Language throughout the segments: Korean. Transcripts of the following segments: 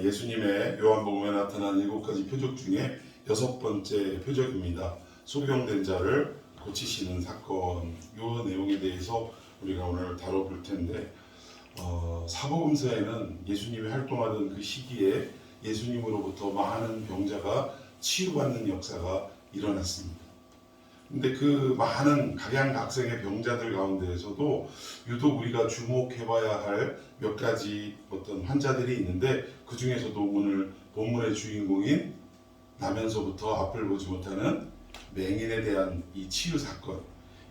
예수님의 요한복음에 나타난 7가지 표적 중에 6번째 표적입니다. 소경된 자를 고치시는 사건, 이 내용에 대해서 우리가 오늘 다뤄볼 텐데, 사복음서에는 예수님이 활동하던 그 시기에 예수님으로부터 많은 병자가 치유받는 역사가 일어났습니다. 근데 그 많은 각양각색의 병자들 가운데에서도 유독 우리가 주목해봐야 할 몇 가지 어떤 환자들이 있는데, 그 중에서도 오늘 본문의 주인공인 나면서부터 앞을 보지 못하는 맹인에 대한 이 치유 사건,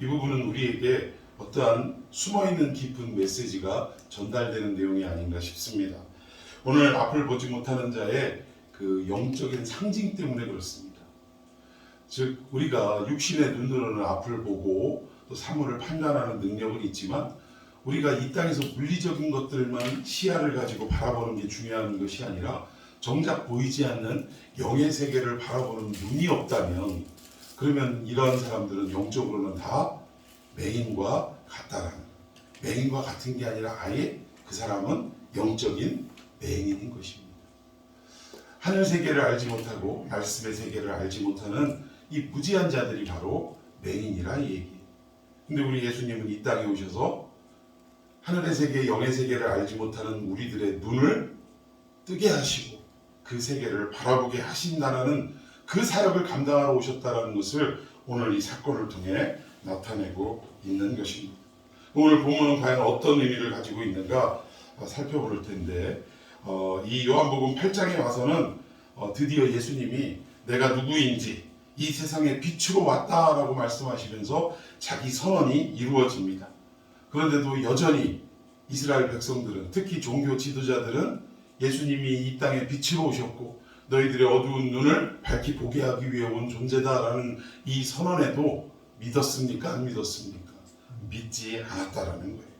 이 부분은 우리에게 어떠한 숨어있는 깊은 메시지가 전달되는 내용이 아닌가 싶습니다. 오늘 앞을 보지 못하는 자의 그 영적인 상징 때문에 그렇습니다. 즉, 우리가 육신의 눈으로는 앞을 보고 또 사물을 판단하는 능력은 있지만, 우리가 이 땅에서 물리적인 것들만 시야를 가지고 바라보는 게 중요한 것이 아니라 정작 보이지 않는 영의 세계를 바라보는 눈이 없다면, 그러면 이러한 사람들은 영적으로는 다 맹인과 같다라는, 맹인과 같은 게 아니라 아예 그 사람은 영적인 맹인인 것입니다. 하늘 세계를 알지 못하고 말씀의 세계를 알지 못하는 이 무지한 자들이 바로 맹인이라 이 얘기. 근데 우리 예수님은 이 땅에 오셔서 하늘의 세계, 영의 세계를 알지 못하는 우리들의 눈을 뜨게 하시고 그 세계를 바라보게 하신다는 그 사역을 감당하러 오셨다는 것을 오늘 이 사건을 통해 나타내고 있는 것입니다. 오늘 본문은 과연 어떤 의미를 가지고 있는가 살펴볼 텐데, 이 요한복음 8장에 와서는 드디어 예수님이 내가 누구인지 이 세상에 빛으로 왔다라고 말씀하시면서 자기 선언이 이루어집니다. 그런데도 여전히 이스라엘 백성들은, 특히 종교 지도자들은 예수님이 이 땅에 빛으로 오셨고 너희들의 어두운 눈을 밝히 보게 하기 위해 온 존재다라는 이 선언에도 믿었습니까? 안 믿었습니까? 믿지 않았다라는 거예요.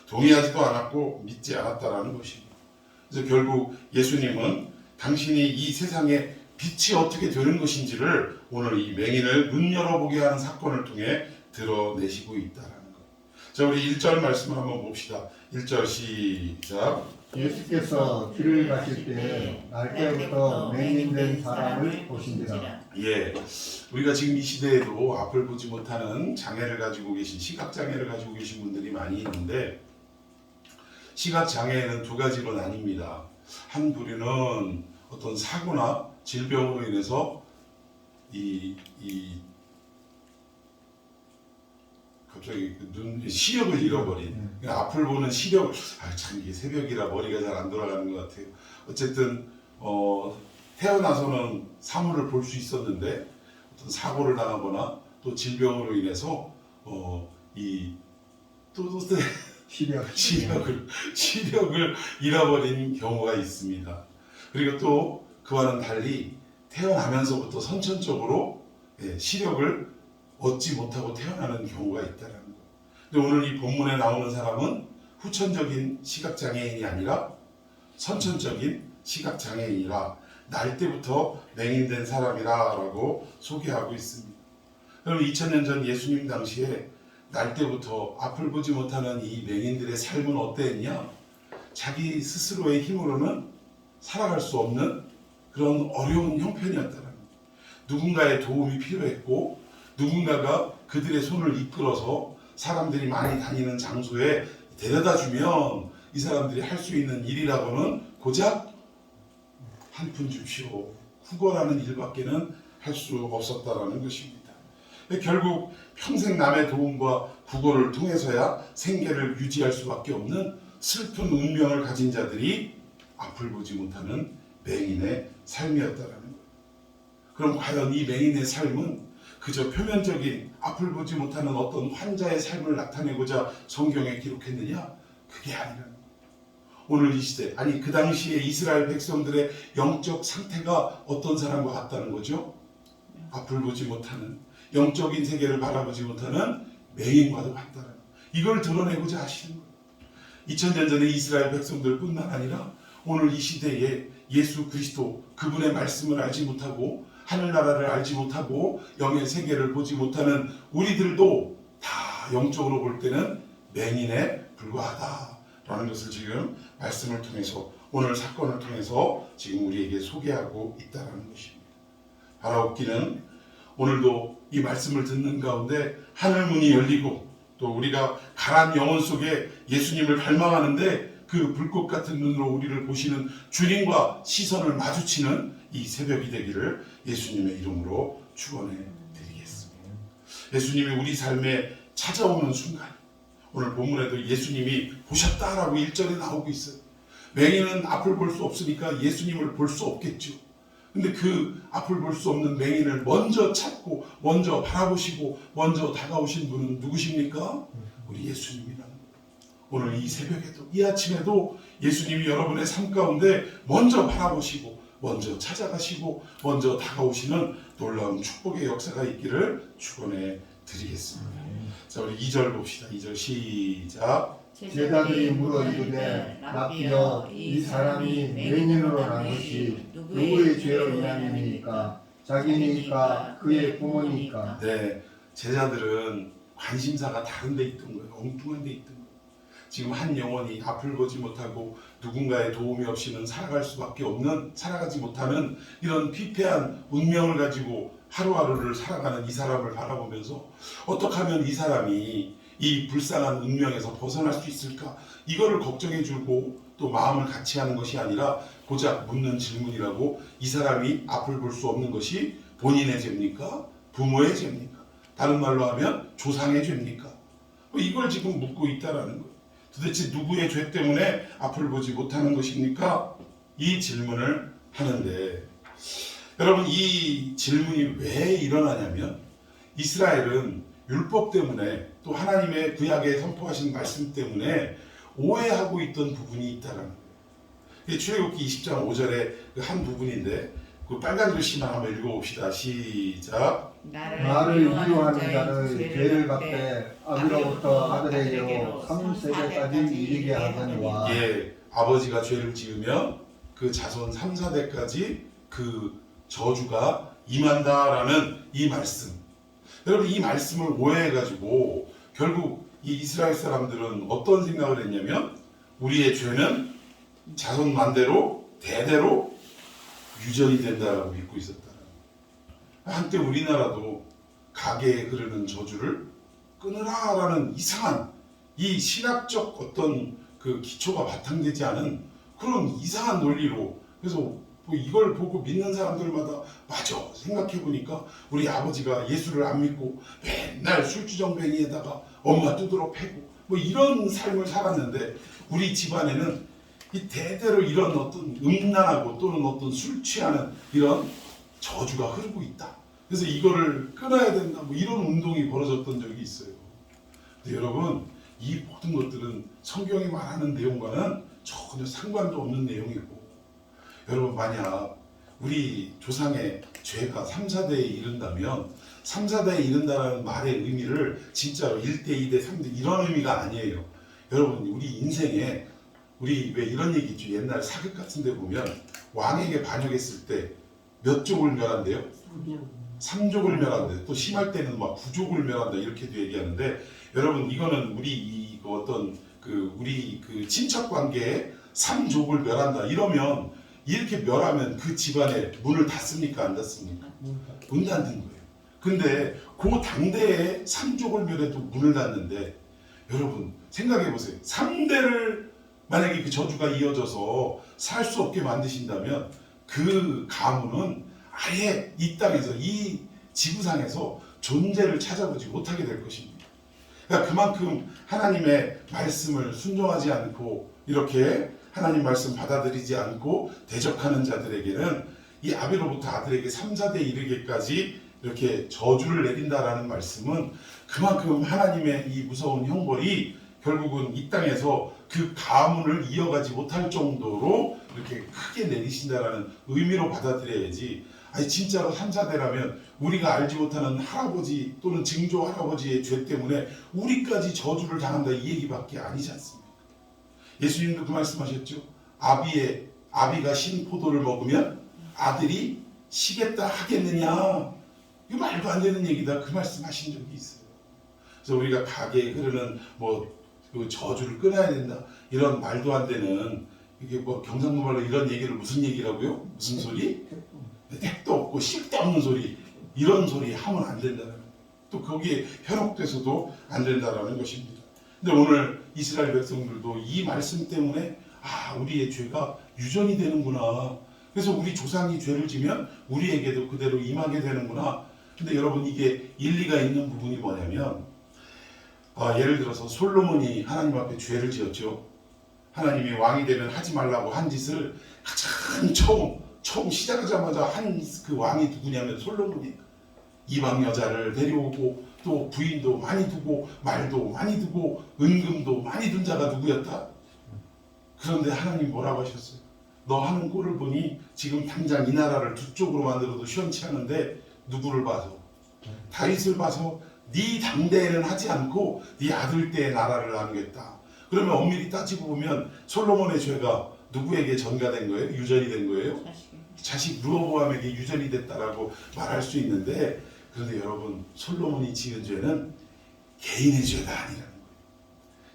동의하지도 않았고 믿지 않았다라는 것입니다. 그래서 결국 예수님은 당신이 이 세상에 빛이 어떻게 되는 것인지를 오늘 이 맹인을 눈 열어보게 하는 사건을 통해 드러내시고 있다라는 것. 자, 우리 1절 말씀을 한번 봅시다. 1절 시작. 예수께서 길을 가실 때 날때부터 맹인된 사람을 보신지라. 예, 우리가 지금 이 시대에도 앞을 보지 못하는 장애를 가지고 계신, 시각장애를 가지고 계신 분들이 많이 있는데, 시각장애에는 두 가지로 나뉩니다. 한 부류는 어떤 사고나 질병으로 인해서 갑자기 눈 시력을 잃어버린, 그러니까 앞을 보는 시력을, 참 이게 새벽이라 머리가 잘 안 돌아가는 것 같아요. 어쨌든 태어나서는 사물을 볼 수 있었는데 어떤 사고를 당하거나 또 질병으로 인해서 시력을 잃어버린 경우가 있습니다. 그리고 또 그와는 달리 태어나면서부터 선천적으로 시력을 얻지 못하고 태어나는 경우가 있다는 거. 근데 오늘 이 본문에 나오는 사람은 후천적인 시각장애인이 아니라 선천적인 시각장애인이라 날 때부터 맹인된 사람이라고 소개하고 있습니다. 그럼 2000년 전 예수님 당시에 날 때부터 앞을 보지 못하는 이 맹인들의 삶은 어땠냐? 자기 스스로의 힘으로는 살아갈 수 없는 그런 어려운 형편이었다는 거예요. 누군가의 도움이 필요했고, 누군가가 그들의 손을 이끌어서 사람들이 많이 다니는 장소에 데려다 주면 이 사람들이 할 수 있는 일이라고는 고작 한 푼 줍시오, 후거라는 일밖에는 할 수 없었다라는 것입니다. 결국 평생 남의 도움과 구걸을 통해서야 생계를 유지할 수밖에 없는 슬픈 운명을 가진 자들이 앞을 보지 못하는 맹인의 삶이었다라는 거예요. 그럼 과연 이 맹인의 삶은 그저 표면적인 앞을 보지 못하는 어떤 환자의 삶을 나타내고자 성경에 기록했느냐? 그게 아니라는 거예요. 오늘 이 시대, 아니 그 당시에 이스라엘 백성들의 영적 상태가 어떤 사람과 같다는 거죠? 앞을 보지 못하는, 영적인 세계를 바라보지 못하는 맹인과도 같다는 거예요. 이걸 드러내고자 하시는 거예요. 2000년 전에 이스라엘 백성들뿐만 아니라 오늘 이 시대에 예수 그리스도, 그분의 말씀을 알지 못하고 하늘나라를 알지 못하고 영의 세계를 보지 못하는 우리들도 다 영적으로 볼 때는 맹인에 불과하다라는 것을 지금 말씀을 통해서 오늘 사건을 통해서 지금 우리에게 소개하고 있다는 것입니다. 바라옵기는 오늘도 이 말씀을 듣는 가운데 하늘문이 열리고 또 우리가 가란 영혼 속에 예수님을 갈망하는데 그 불꽃 같은 눈으로 우리를 보시는 주님과 시선을 마주치는 이 새벽이 되기를 예수님의 이름으로 축원해 드리겠습니다. 예수님이 우리 삶에 찾아오는 순간, 오늘 본문에도 예수님이 보셨다라고 1절에 나오고 있어요. 맹인은 앞을 볼 수 없으니까 예수님을 볼 수 없겠죠. 근데 그 앞을 볼 수 없는 맹인을 먼저 찾고 먼저 바라보시고 먼저 다가오신 분은 누구십니까? 우리 예수님이라는 거예요. 오늘 이 새벽에도 이 아침에도 예수님이 여러분의 삶 가운데 먼저 바라보시고 먼저 찾아가시고 먼저 다가오시는 놀라운 축복의 역사가 있기를 축원해 드리겠습니다. 자, 우리 2절 봅시다. 2절 시작. 제자들이 물어 이르되 라비여 이 사람이 맹인으로 난 것이 누구의 죄로 인함이니까 자기니까 그의 부모니까. 네, 제자들은 관심사가 다른 데 있던 거예요. 엉뚱한 데 있던 거예요. 지금 한 영혼이 앞을 보지 못하고 누군가의 도움이 없이는 살아가지 못하는 이런 피폐한 운명을 가지고 하루하루를 살아가는 이 사람을 바라보면서 어떻게 하면 이 사람이 이 불쌍한 운명에서 벗어날 수 있을까? 이거를 걱정해주고 또 마음을 같이 하는 것이 아니라 고작 묻는 질문이라고, 이 사람이 앞을 볼 수 없는 것이 본인의 죄입니까? 부모의 죄입니까? 다른 말로 하면 조상의 죄입니까? 이걸 지금 묻고 있다라는 거예요. 도대체 누구의 죄 때문에 앞을 보지 못하는 것입니까? 이 질문을 하는데, 여러분, 이 질문이 왜 일어나냐면 이스라엘은 율법 때문에 또 하나님의 구약에 선포하신 말씀 때문에 오해하고 있던 부분이 있다는 거예요. 출애굽기 20장 5절의 그 한 부분인데 그 빨간 글씨만 한번 읽어봅시다. 시작. 나를 미워하는 자를 죄를 갚되 아비로부터 아들에게로 3세대까지 이르게 하거니와. 예, 아버지가 죄를 지으면 그 자손 3, 4대까지 그 저주가 임한다라는 이 말씀. 여러분, 이 말씀을 오해해가지고 결국 이 이스라엘 사람들은 어떤 생각을 했냐면 우리의 죄는 자손 만대로 대대로 유전이 된다라고 믿고 있었다. 한때 우리나라도 가게에 흐르는 저주를 끊으라라는 이상한 이 신학적 어떤 그 기초가 바탕되지 않은 그런 이상한 논리로, 그래서 뭐 이걸 보고 믿는 사람들마다 맞아 생각해보니까 우리 아버지가 예수를 안 믿고 맨날 술주정뱅이에다가 엄마 두드러 패고 뭐 이런 삶을 살았는데 우리 집안에는 이 대대로 이런 어떤 음란하고 또는 어떤 술 취하는 이런 저주가 흐르고 있다. 그래서 이거를 끊어야 된다. 뭐 이런 운동이 벌어졌던 적이 있어요. 근데 여러분, 이 모든 것들은 성경이 말하는 내용과는 전혀 상관도 없는 내용이고, 여러분, 만약 우리 조상의 죄가 3, 4대에 이른다면 3, 4대에 이른다는 말의 의미를 진짜로 1대, 2대, 3대 이런 의미가 아니에요. 여러분, 우리 인생에 우리 왜 이런 얘기 있죠. 옛날 사극 같은 데 보면 왕에게 반역했을 때 몇 족을 멸한대요? 3족을 멸한대. 또 심할 때는 막 9족을 멸한다 이렇게도 얘기하는데, 여러분, 이거는 우리 우리 친척 관계에 3족을 멸한다 이러면, 이렇게 멸하면 그 집안에 문을 닫습니까? 안 닫습니까? 문 닫는 거예요. 근데 그 당대에 3족을 멸해도 문을 닫는데, 여러분 생각해 보세요. 3대를 만약에 그 저주가 이어져서 살 수 없게 만드신다면 그 가문은 아예 이 땅에서, 이 지구상에서 존재를 찾아보지 못하게 될 것입니다. 그러니까 그만큼 하나님의 말씀을 순종하지 않고 이렇게 하나님 말씀 받아들이지 않고 대적하는 자들에게는 이 아비로부터 아들에게 3, 4대 이르기까지 이렇게 저주를 내린다라는 말씀은 그만큼 하나님의 이 무서운 형벌이 결국은 이 땅에서 그 가문을 이어가지 못할 정도로 이렇게 크게 내리신다라는 의미로 받아들여야지, 아니 진짜로 3, 4대라면 우리가 알지 못하는 할아버지 또는 증조 할아버지의 죄 때문에 우리까지 저주를 당한다 이 얘기밖에 아니지 않습니까? 예수님도 그 말씀하셨죠. 아비가 신 포도를 먹으면 아들이 시겠다 하겠느냐. 이거 말도 안 되는 얘기다. 그 말씀하신 적이 있어요. 그래서 우리가 가게에 흐르는 그 저주를 끊어야 된다 이런 말도 안 되는 이게 뭐 경상도 말로 이런 얘기를 무슨 얘기라고요? 무슨 소리? 택도 없고 씩도 없는 소리, 이런 소리 하면 안 된다는, 또 거기에 현혹돼서도 안 된다라는 것입니다. 근데 오늘 이스라엘 백성들도 이 말씀 때문에 우리의 죄가 유전이 되는구나. 그래서 우리 조상이 죄를 지면 우리에게도 그대로 임하게 되는구나. 근데 여러분, 이게 일리가 있는 부분이 뭐냐면, 예를 들어서 솔로몬이 하나님 앞에 죄를 지었죠. 하나님이 왕이 되면 하지 말라고 한 짓을 가장 처음 시작하자마자 한 그 왕이 누구냐면 솔로몬이. 이방 여자를 데려오고 또 부인도 많이 두고 말도 많이 두고 은금도 많이 둔 자가 누구였다? 그런데 하나님 뭐라고 하셨어요? 너 하는 꼴을 보니 지금 당장 이 나라를 두 쪽으로 만들어도 시원치 않은데 누구를 봐서? 다윗을 봐서 네 당대에는 하지 않고 네 아들 때의 나라를 나누겠다. 그러면 엄밀히 따지고 보면 솔로몬의 죄가 누구에게 전가된 거예요? 유전이 된 거예요? 자식 르호보암에게 유전이 됐다라고 말할 수 있는데, 그런데 여러분, 솔로몬이 지은 죄는 개인의 죄가 아니라는 거예요.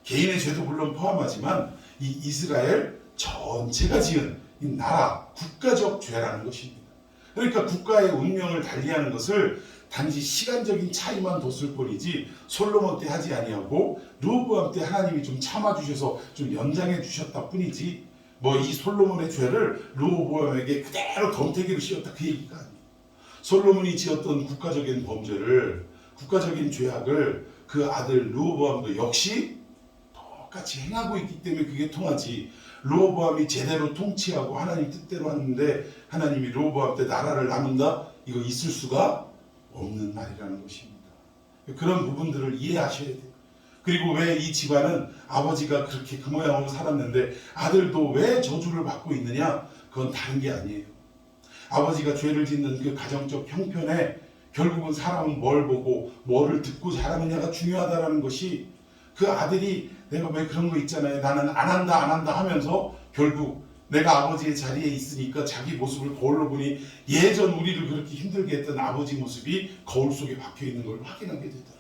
개인의 죄도 물론 포함하지만 이 이스라엘 전체가 지은 이 나라, 국가적 죄라는 것입니다. 그러니까 국가의 운명을 달리하는 것을 단지 시간적인 차이만 뒀을 뿐이지, 솔로몬 때 하지 아니하고 르호보암 때 하나님이 좀 참아주셔서 좀 연장해 주셨다 뿐이지, 뭐 이 솔로몬의 죄를 르호보암에게 그대로 덤태기를 씌웠다, 그 얘기가 아니에요. 솔로몬이 지었던 국가적인 범죄를, 국가적인 죄악을 그 아들 르호보암도 역시 똑같이 행하고 있기 때문에 그게 통하지, 르호보암이 제대로 통치하고 하나님 뜻대로 하는데 하나님이 르호보암 때 나라를 나눈다? 이거 있을 수가 없는 말이라는 것입니다. 그런 부분들을 이해하셔야 돼요. 그리고 왜 이 집안은 아버지가 그렇게 그 모양으로 살았는데 아들도 왜 저주를 받고 있느냐? 그건 다른 게 아니에요. 아버지가 죄를 짓는 그 가정적 형편에 결국은 사람은 뭘 보고 뭐를 듣고 자라느냐가 중요하다는 것이, 그 아들이 내가 왜 그런 거 있잖아요, 나는 안 한다 하면서 결국 내가 아버지의 자리에 있으니까 자기 모습을 거울로 보니 예전 우리를 그렇게 힘들게 했던 아버지 모습이 거울 속에 박혀 있는 걸 확인하게 되더라.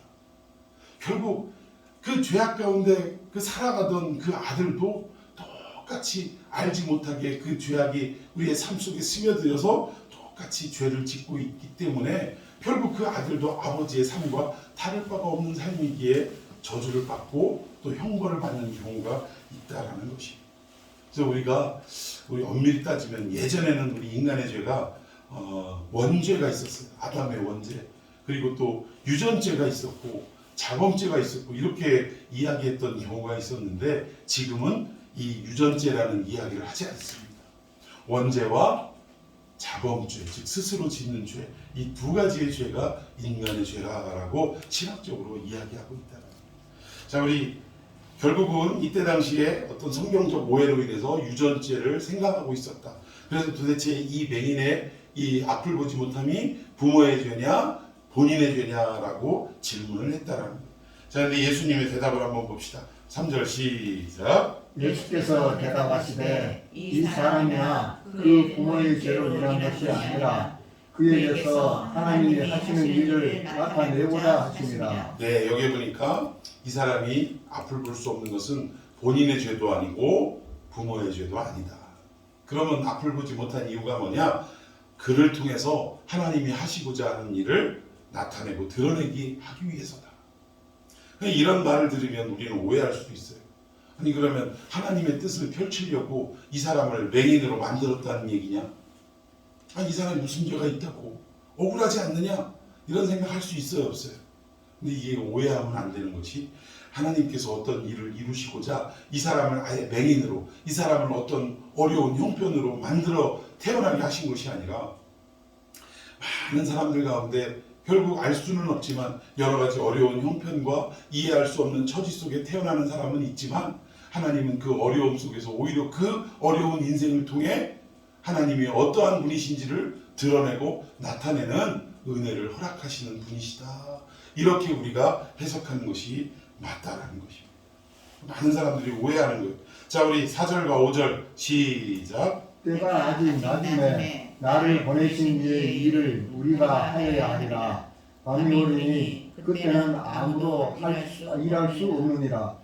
결국 그 죄악 가운데 그 살아가던 그 아들도 똑같이 알지 못하게 그 죄악이 우리의 삶 속에 스며들어서 똑같이 죄를 짓고 있기 때문에 결국 그 아들도 아버지의 삶과 다를 바가 없는 삶이기에 저주를 받고 또 형벌을 받는 경우가 있다라는 것입니다. 그래서 우리 엄밀히 따지면 예전에는 우리 인간의 죄가 원죄가 있었어요. 아담의 원죄. 그리고 또 유전죄가 있었고 자범죄가 있었고 이렇게 이야기했던 경우가 있었는데, 지금은 이 유전죄라는 이야기를 하지 않습니다. 원죄와 자범죄, 즉 스스로 짓는 죄, 이 두 가지의 죄가 인간의 죄라고 신학적으로 이야기하고 있다. 자, 우리 결국은 이때 당시에 어떤 성경적 오해로 인해서 유전죄를 생각하고 있었다. 그래서 도대체 이 맹인의 이 앞을 보지 못함이 부모의 죄냐 본인의 죄냐라고 질문을 했다라는 거예요. 자, 근데 예수님의 대답을 한번 봅시다. 3절 시작. 예수께서 대답하시되 이 사람이나 그 부모의 죄로 인한 것이 아니라 그에게서 하나님이 하시는 일을 나타내고자 하십니다. 네, 여기 보니까 이 사람이 앞을 볼 수 없는 것은 본인의 죄도 아니고 부모의 죄도 아니다. 그러면 앞을 보지 못한 이유가 뭐냐? 그를 통해서 하나님이 하시고자 하는 일을 나타내고 드러내기 하기 위해서다. 이런 말을 들으면 우리는 오해할 수도 있어요. 아니, 그러면 하나님의 뜻을 펼치려고 이 사람을 맹인으로 만들었다는 얘기냐? 아니, 이 사람이 무슨 죄가 있다고 억울하지 않느냐? 이런 생각할 수 있어요, 없어요? 근데 이게 오해하면 안 되는 것이, 하나님께서 어떤 일을 이루시고자 이 사람을 아예 맹인으로, 이 사람을 어떤 어려운 형편으로 만들어 태어나게 하신 것이 아니라, 많은 사람들 가운데 결국 알 수는 없지만 여러 가지 어려운 형편과 이해할 수 없는 처지 속에 태어나는 사람은 있지만, 하나님은 그 어려움 속에서 오히려 그 어려운 인생을 통해 하나님이 어떠한 분이신지를 드러내고 나타내는 은혜를 허락하시는 분이시다. 이렇게 우리가 해석하는 것이 맞다라는 것입니다. 많은 사람들이 오해하는 거예요. 자, 우리 4절과 5절 시작. 때가 아직 낮음에 나를 보내신 이의 일을 우리가 하여야 하리라. 밤이 오리니 그때는 아무도 일할 수 없느니라.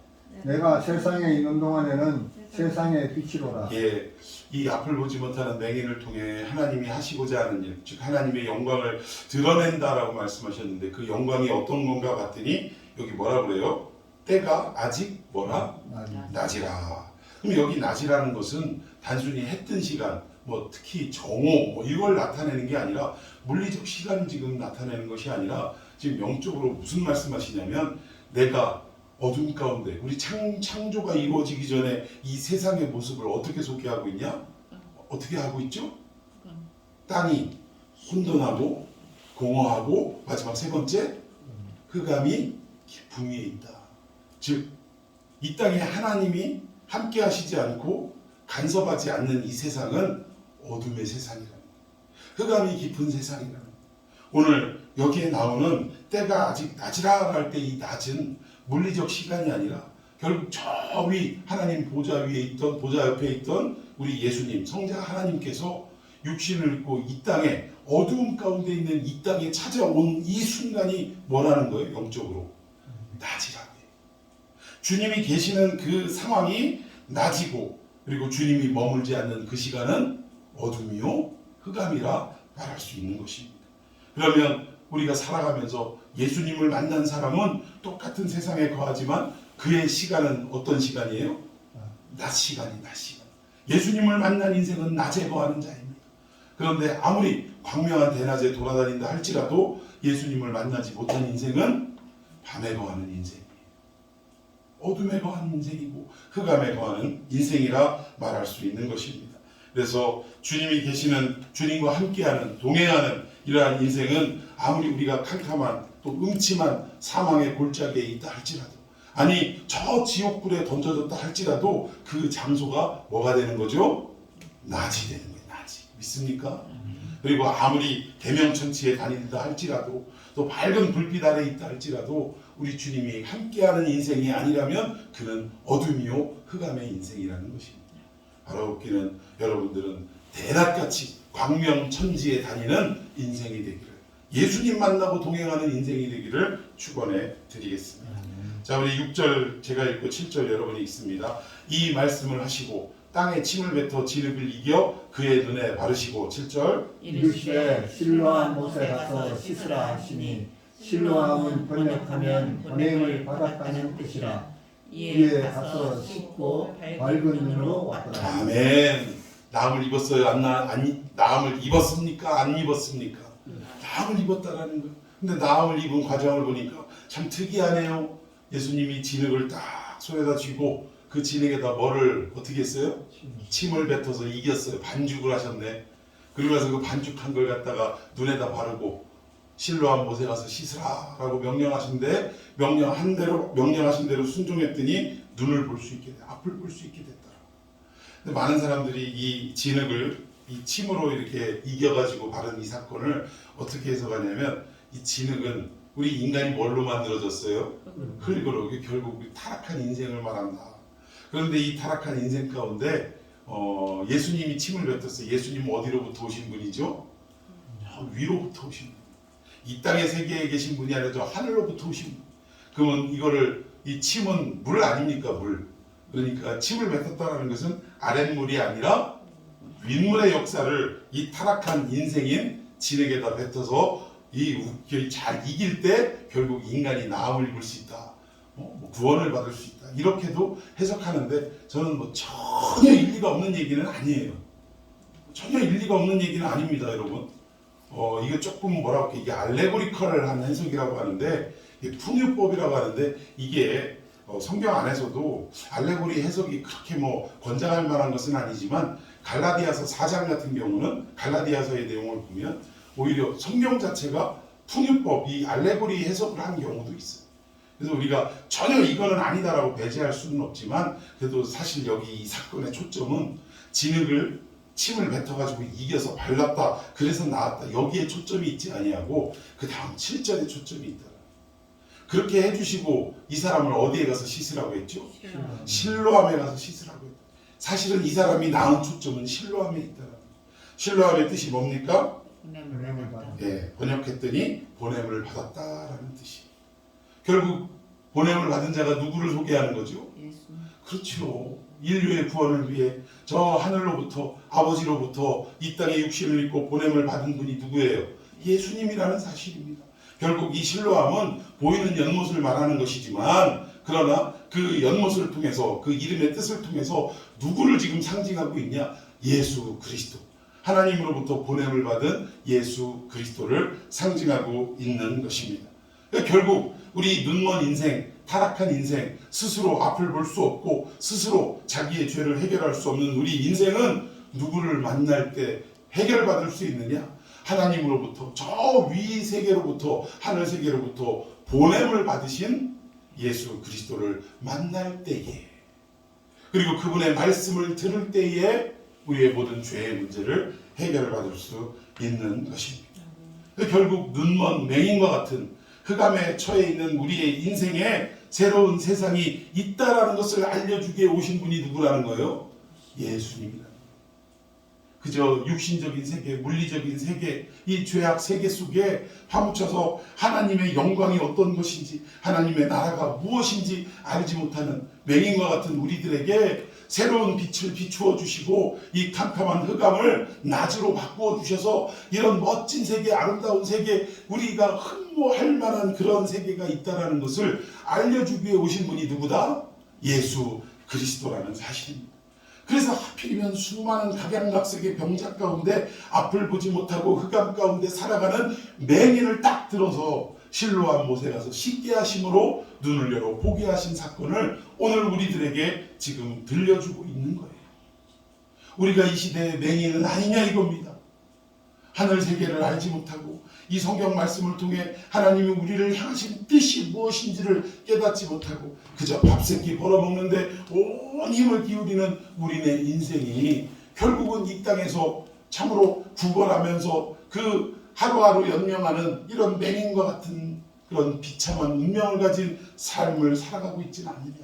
내가 세상에 있는 동안에는 세상의 빛이로라. 예, 이 앞을 보지 못하는 맹인을 통해 하나님이 하시고자 하는 일, 즉 하나님의 영광을 드러낸다라고 말씀하셨는데 그 영광이 어떤 건가 봤더니 여기 뭐라 그래요? 때가 아직 뭐라? 낮이라. 그럼 여기 낮이라는 것은 단순히 해 뜬 시간, 뭐 특히 정오 뭐 이걸 나타내는 게 아니라 물리적 시간을 지금 나타내는 것이 아니라 지금 영적으로 무슨 말씀하시냐면 내가 어둠 가운데 우리 창조가 이루어지기 전에 이 세상의 모습을 어떻게 소개하고 있냐? 어떻게 하고 있죠? 땅이 혼돈하고 공허하고 마지막 세 번째 흑암이 깊음 위에 있다. 즉 이 땅에 하나님이 함께 하시지 않고 간섭하지 않는 이 세상은 어둠의 세상이라는 거예요. 흑암이 깊은 세상이라는 거예요. 오늘 여기에 나오는 때가 아직 낮이라 할 때 이 낮은 물리적 시간이 아니라 결국 저 위 하나님 보좌 위에 있던 보좌 옆에 있던 우리 예수님 성자 하나님께서 육신을 입고 이 땅에 어두움 가운데 있는 이 땅에 찾아온 이 순간이 뭐라는 거예요? 영적으로 낮이라고 해요. 주님이 계시는 그 상황이 낮이고 그리고 주님이 머물지 않는 그 시간은 어둠이요 흑암이라 말할 수 있는 것입니다. 그러면 우리가 살아가면서 예수님을 만난 사람은 똑같은 세상에 거하지만 그의 시간은 어떤 시간이에요? 낮 시간이 낮 시간. 예수님을 만난 인생은 낮에 거하는 자입니다. 그런데 아무리 광명한 대낮에 돌아다닌다 할지라도 예수님을 만나지 못한 인생은 밤에 거하는 인생이에요. 어둠에 거하는 인생이고 흑암에 거하는 인생이라 말할 수 있는 것입니다. 그래서 주님이 계시는 주님과 함께하는 동행하는 이러한 인생은 아무리 우리가 캄캄한 또 음침한 사망의 골짜기에 있다 할지라도 아니 저 지옥불에 던져졌다 할지라도 그 장소가 뭐가 되는 거죠? 낮이 되는 거예요. 낮이. 믿습니까? 그리고 아무리 대명천치에 다닌다 할지라도 또 밝은 불빛 아래 있다 할지라도 우리 주님이 함께하는 인생이 아니라면 그는 어둠이요 흑암의 인생이라는 것입니다. 바라옵기는 여러분들은 대낮같이 광명천지에 다니는 인생이 되기를 예수님 만나고 동행하는 인생이 되기를 축원해 드리겠습니다. 자 우리 6절 제가 읽고 7절 여러분이 읽습니다. 이 말씀을 하시고 땅에 침을 뱉어 진흙을 이겨 그의 눈에 바르시고 7절 이르시되 실로암 못에 가서 씻으라 하시니 실로암은 번역하면 보냄을 받았다는 뜻이라. 이에 가서 씻고 밝은 눈으로 왔더라. 아멘. 나음을 입었어요? 나음을 입었습니까? 안 입었습니까? 나음을 입었다라는 거예요. 근데 나음을 입은 과정을 보니까 참 특이하네요. 예수님이 진흙을 딱 손에다 쥐고 그 진흙에다 뭐를 어떻게 했어요? 침을 뱉어서 이겼어요. 반죽을 하셨네. 그리고 나서 그 반죽한 걸 갖다가 눈에다 바르고 실로암 못에 가서 씻으라 라고 명령하신데 명령하신 대로 순종했더니 눈을 볼 수 있게 돼. 앞을 볼 수 있게 됐다. 근데 많은 사람들이 이 진흙을 이 침으로 이렇게 이겨가지고 바른 이 사건을 어떻게 해석하냐면 이 진흙은 우리 인간이 뭘로 만들어졌어요? 흙으로. 이게 결국 우리 타락한 인생을 말한다. 그런데 이 타락한 인생 가운데 예수님이 침을 뱉었어요. 예수님은 어디로부터 오신 분이죠? 위로부터 오신 분. 이 땅의 세계에 계신 분이 아니라 저 하늘로부터 오신 분. 그러면 이거를 이 침은 물 아닙니까? 물. 그러니까 침을 뱉었다는 것은 아랫물이 아니라 윗물의 역사를 이 타락한 인생인 진에게다 뱉어서 잘 이길 때 결국 인간이 나음을 입을 수 있다. 구원을 받을 수 있다. 이렇게도 해석하는데 저는 전혀 일리가 없는 얘기는 아니에요. 전혀 일리가 없는 얘기는 아닙니다, 여러분. 이거 조금 뭐라고 할까, 이게 알레고리컬한 해석이라고 하는데, 이게 풍요법이라고 하는데, 이게 성경 안에서도 알레고리 해석이 그렇게 권장할 만한 것은 아니지만, 갈라디아서 4장 같은 경우는 갈라디아서의 내용을 보면 오히려 성경 자체가 풍요법, 이 알레고리 해석을 한 경우도 있어요. 그래서 우리가 전혀 이거는 아니다라고 배제할 수는 없지만, 그래도 사실 여기 이 사건의 초점은 진흙을 침을 뱉어가지고 이겨서 발랐다. 그래서 나왔다. 여기에 초점이 있지 아니하고 그 다음 7절에 초점이 있다. 그렇게 해주시고 이 사람을 어디에 가서 씻으라고 했죠? 실로암에 가서 씻으라고 했다. 사실은 이 사람이 낳은 초점은 실로암에 있다. 실로암의 뜻이 뭡니까? 보냄을 받았다. 예, 번역했더니 보냄을 받았다라는 뜻이. 결국 보냄을 받은 자가 누구를 소개하는 거죠? 그렇죠. 인류의 구원을 위해 저 하늘로부터 아버지로부터 이 땅에 육신을 입고 보냄을 받은 분이 누구예요? 예수님이라는 사실입니다. 결국 이 실로암은 보이는 연못을 말하는 것이지만 그러나 그 연못을 통해서 그 이름의 뜻을 통해서 누구를 지금 상징하고 있냐? 예수 그리스도. 하나님으로부터 보냄을 받은 예수 그리스도를 상징하고 있는 것입니다. 결국 우리 눈먼 인생, 타락한 인생, 스스로 앞을 볼 수 없고 스스로 자기의 죄를 해결할 수 없는 우리 인생은 누구를 만날 때 해결받을 수 있느냐? 하나님으로부터 저 위 세계로부터 하늘 세계로부터 보냄을 받으신 예수 그리스도를 만날 때에, 그리고 그분의 말씀을 들을 때에 우리의 모든 죄의 문제를 해결받을 수 있는 것입니다. 결국 눈먼 맹인과 같은 흑암에 처해 있는 우리의 인생에 새로운 세상이 있다라는 것을 알려주기에 오신 분이 누구라는 거예요? 예수님이다. 그저 육신적인 세계, 물리적인 세계, 이 죄악 세계 속에 파묻혀서 하나님의 영광이 어떤 것인지, 하나님의 나라가 무엇인지 알지 못하는 맹인과 같은 우리들에게 새로운 빛을 비추어 주시고 이 캄캄한 흑암을 낮으로 바꾸어 주셔서 이런 멋진 세계, 아름다운 세계, 우리가 흠모할 만한 그런 세계가 있다는 것을 알려주기 위해 오신 분이 누구다? 예수 그리스도라는 사실입니다. 그래서 하필이면 수많은 각양각색의 병자 가운데 앞을 보지 못하고 흑암 가운데 살아가는 맹인을 딱 들어서 실로암 못에 가서 씻게 하심으로 눈을 열어 보게 하신 사건을 오늘 우리들에게 지금 들려주고 있는 거예요. 우리가 이 시대의 맹인은 아니냐 이겁니다. 하늘 세계를 알지 못하고 이 성경 말씀을 통해 하나님이 우리를 향하신 뜻이 무엇인지를 깨닫지 못하고 그저 밥새끼 벌어먹는데 온 힘을 기울이는 우리네 인생이 결국은 이 땅에서 참으로 구걸하면서 그 하루하루 연명하는 이런 맹인과 같은 그런 비참한 운명을 가진 삶을 살아가고 있지는 않느냐.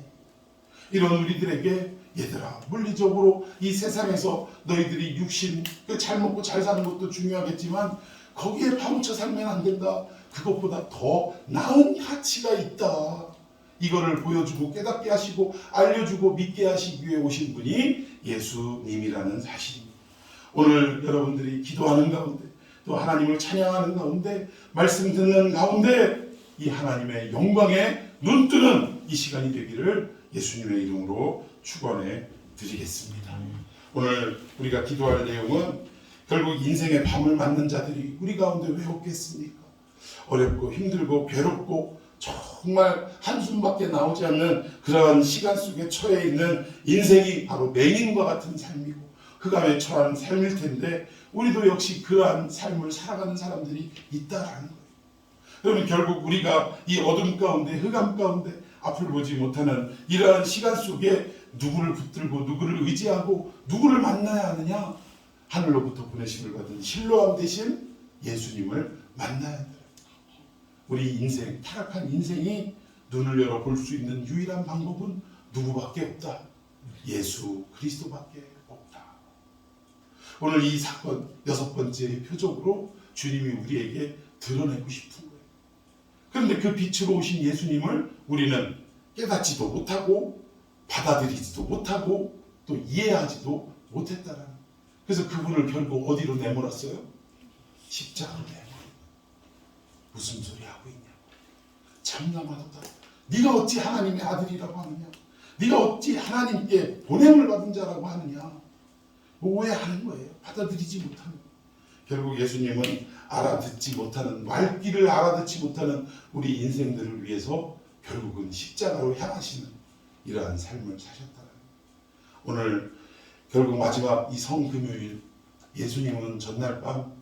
이런 우리들에게 얘들아, 물리적으로 이 세상에서 너희들이 육신 잘 먹고 잘 사는 것도 중요하겠지만 거기에 파묻혀 살면 안 된다. 그것보다 더 나은 가치가 있다. 이거를 보여주고 깨닫게 하시고 알려주고 믿게 하시기 위해 오신 분이 예수님이라는 사실입니다. 오늘 여러분들이 기도하는 가운데 또 하나님을 찬양하는 가운데 말씀 듣는 가운데 이 하나님의 영광에 눈뜨는 이 시간이 되기를 예수님의 이름으로 축원해 드리겠습니다. 오늘 우리가 기도할 내용은 결국 인생의 밤을 맞는 자들이 우리 가운데 왜 없겠습니까? 어렵고 힘들고 괴롭고 정말 한숨밖에 나오지 않는 그러한 시간 속에 처해 있는 인생이 바로 맹인과 같은 삶이고 흑암에 처한 삶일 텐데 우리도 역시 그러한 삶을 살아가는 사람들이 있다라는 거예요. 그러면 결국 우리가 이 어둠 가운데 흑암 가운데 앞을 보지 못하는 이러한 시간 속에 누구를 붙들고 누구를 의지하고 누구를 만나야 하느냐? 하늘로부터 보내심을 받은 실로암 대신 예수님을 만나야 한다. 우리 인생, 타락한 인생이 눈을 열어 볼 수 있는 유일한 방법은 누구밖에 없다. 예수 그리스도밖에 없다. 오늘 이 사건 6번째 표적으로 주님이 우리에게 드러내고 싶은 거예요. 그런데 그 빛으로 오신 예수님을 우리는 깨닫지도 못하고 받아들이지도 못하고 또 이해하지도 못했다라는 거예요. 그래서 그분을 결국 어디로 내몰았어요? 십자가로 내몰았어요. 무슨 소리 하고 있냐고. 참나마도다. 네가 어찌 하나님의 아들이라고 하느냐. 네가 어찌 하나님께 보냄을 받은 자라고 하느냐. 오해하는 거예요. 받아들이지 못하는 거예요. 결국 예수님은 알아듣지 못하는, 말귀를 알아듣지 못하는 우리 인생들을 위해서 결국은 십자가로 향하시는 이러한 삶을 사셨다는 거예요. 오늘 결국 마지막 이 성금요일 예수님은 전날 밤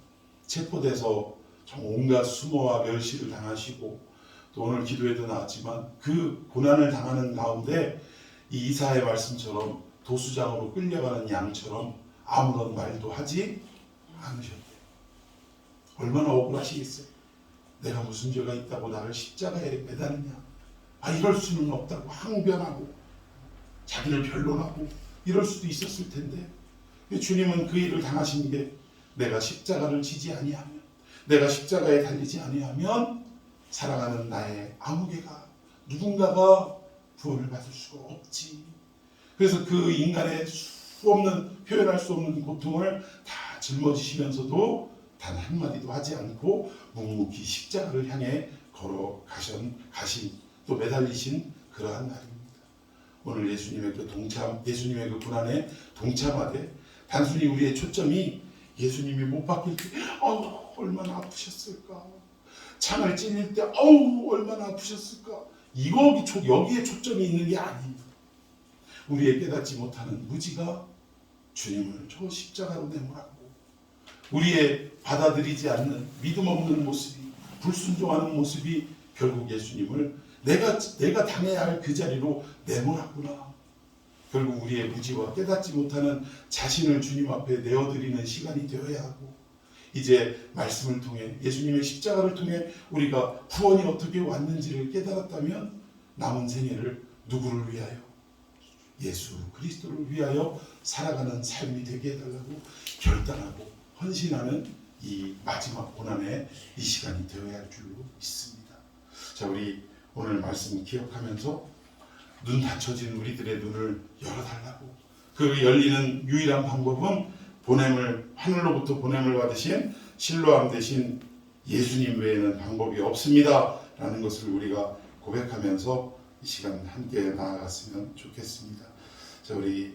체포돼서 온갖 수모와 멸시를 당하시고 또 오늘 기도에도 나왔지만 그 고난을 당하는 가운데 이 이사야의 말씀처럼 도수장으로 끌려가는 양처럼 아무런 말도 하지 않으셨대요. 얼마나 억울하시겠어요. 내가 무슨 죄가 있다고 나를 십자가에 매다느냐. 이럴 수는 없다고 항변하고 자기를 변론하고 이럴 수도 있었을 텐데 주님은 그 일을 당하신 게 내가 십자가를 지지 아니하면, 내가 십자가에 달리지 아니하면 사랑하는 나의 아무개가 누군가가 구원을 받을 수가 없지. 그래서 그 인간의 수 없는 표현할 수 없는 고통을 다 짊어지시면서도 단 한마디도 하지 않고 묵묵히 십자가를 향해 가신 또 매달리신 그러한 날입니다. 오늘 예수님의 예수님의 그 고난에 동참하되 단순히 우리의 초점이 예수님이 못 박힐 때 얼마나 아프셨을까, 창을 찔릴 때 얼마나 아프셨을까, 여기에 초점이 있는 게 아닙니다. 우리의 깨닫지 못하는 무지가 주님을 저 십자가로 내몰았고, 우리의 받아들이지 않는 믿음 없는 모습이, 불순종하는 모습이 결국 예수님을 내가 당해야 할 그 자리로 내몰았구나. 결국 우리의 무지와 깨닫지 못하는 자신을 주님 앞에 내어드리는 시간이 되어야 하고, 이제 말씀을 통해 예수님의 십자가를 통해 우리가 구원이 어떻게 왔는지를 깨달았다면 남은 생애를 누구를 위하여? 예수 그리스도를 위하여 살아가는 삶이 되게 해달라고 결단하고 헌신하는 이 마지막 고난의 이 시간이 되어야 할 줄로 믿습니다. 자, 우리 오늘 말씀 기억하면서 눈 닫혀진 우리들의 눈을 열어달라고, 그 열리는 유일한 방법은 하늘로부터 보냄을 받으신 실로암 대신 예수님 외에는 방법이 없습니다 라는 것을 우리가 고백하면서 이 시간 함께 나아갔으면 좋겠습니다. 자, 우리